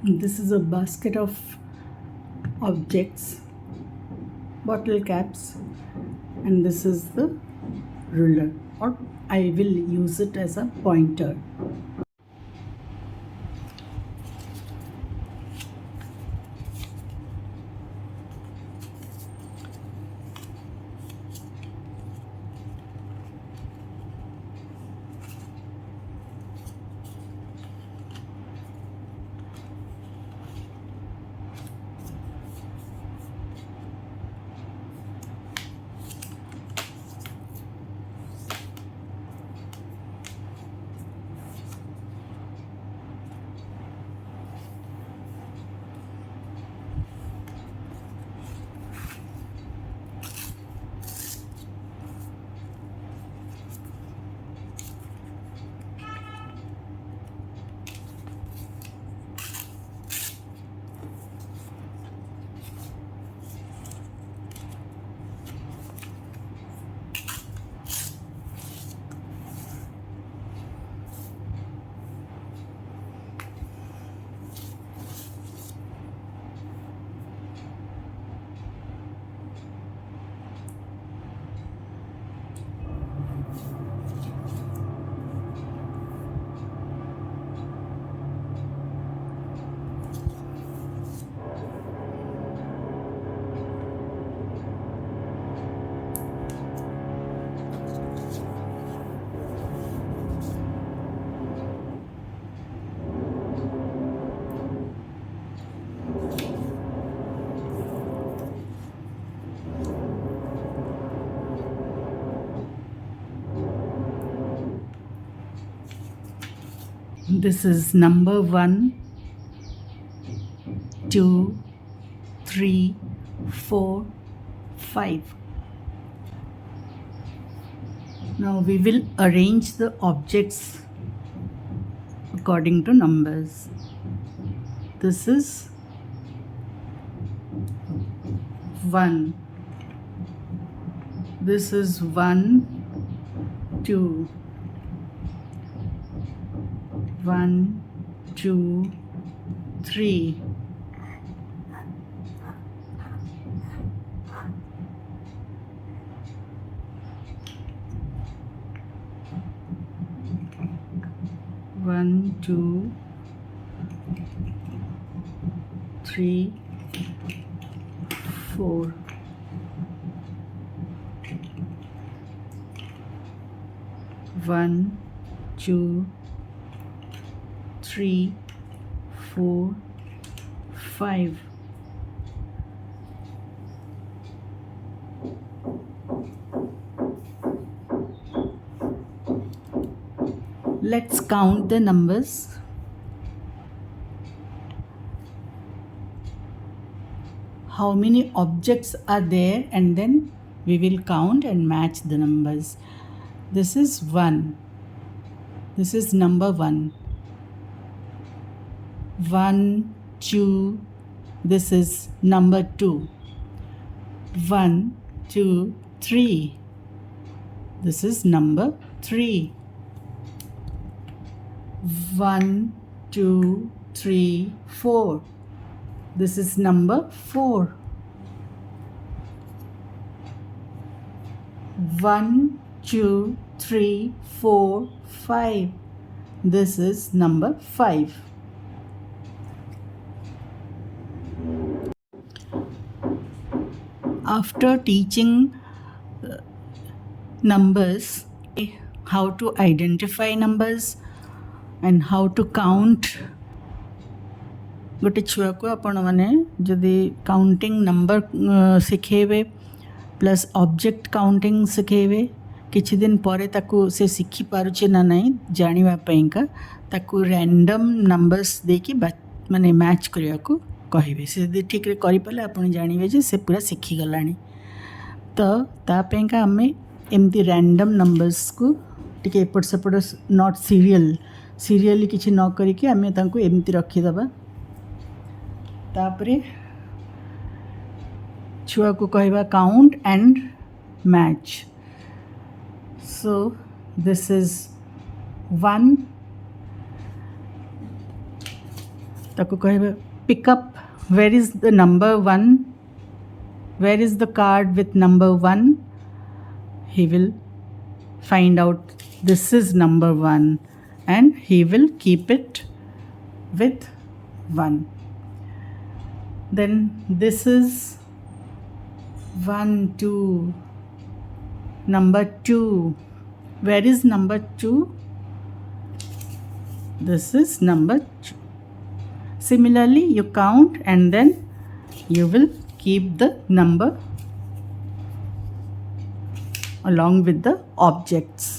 This is a basket of objects, bottle caps, and this is the ruler, or I will use it as a pointer. This is number 1, 2, 3, 4, 5. Now we will arrange the objects according to numbers. This is 1. This is 1, 2. 1, 2, 3. 1, 2, 3, 4. 1, 2, 3, 4, 5. Let's count the numbers. How many objects are there, and then we will count and match the numbers. This is 1. This is number 1. 1, 2. This is number 2. 1, 2, 3. This is number 3. 1, 2, 3, 4. This is number 4. 1, 2, 3, 4, 5. This is number 5. After teaching numbers, how to identify numbers and how to count, गोटे छुआ को आपण मैंने जदि counting number शिखेबे plus object counting शिखेबे किछि दिन परे ताकू से शिखी पारुचे ना नहीं जानिबा पईका ताकू रैंडम नंबर्स देकी माने मैच करिया को कहिबे से यदि ठीक रे करि पले आपण जानिबे जे से पूरा शिखी गलानी तो ता पईका हमें एमती रैंडम नंबर्स को टिके एपट सेपट नॉट सीरियली किछि न करिके हमें तांको एमती रखी दबा तापरे छुआ को कहवा count and match. So this is 1, ତାକୁ କହିବେ pick up, where is the number 1, where is the card with number 1. He will find out this is number 1 and he will keep it with 1. Then this is 1 2, number 2, where is number 2. This is number 2. Similarly, you count and then you will keep the number along with the objects.